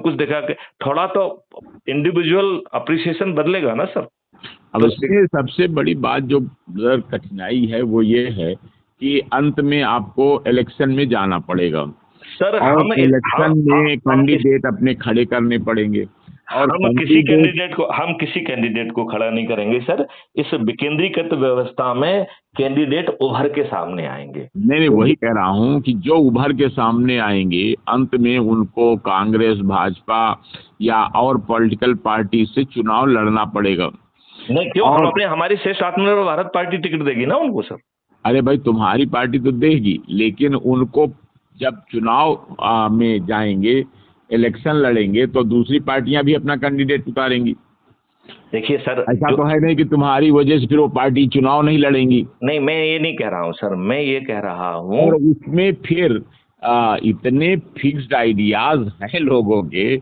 कुछ दिखा के थोड़ा तो इंडिविजुअल अप्रिसिएशन बदलेगा ना सर। अब इसमें सबसे बड़ी बात जो कठिनाई है वो ये है कि अंत में आपको इलेक्शन में जाना पड़ेगा सर। और इलेक्शन में कैंडिडेट अपने खड़े करने पड़ेंगे और हम किसी कैंडिडेट को खड़ा नहीं करेंगे सर। इस विकेंद्रीकृत व्यवस्था में कैंडिडेट उभर के सामने आएंगे। नहीं, वही कह रहा हूँ कि जो उभर के सामने आएंगे अंत में उनको कांग्रेस, भाजपा या और पॉलिटिकल पार्टी से चुनाव लड़ना पड़ेगा। नहीं क्यों, हमारी श्रेष्ठ आत्मनिर्भर भारत पार्टी टिकट देगी ना उनको सर। अरे भाई, तुम्हारी पार्टी तो देगी, लेकिन उनको जब चुनाव में जाएंगे, इलेक्शन लड़ेंगे, तो दूसरी पार्टियां भी अपना कैंडिडेट उतारेंगी। देखिए सर, ऐसा तो है नहीं कि तुम्हारी वजह से फिर वो पार्टी चुनाव नहीं लड़ेंगी। नहीं, मैं ये नहीं कह रहा हूँ सर, मैं ये कह रहा हूँ। और उसमें फिर इतने फिक्स्ड आइडियाज हैं लोगों के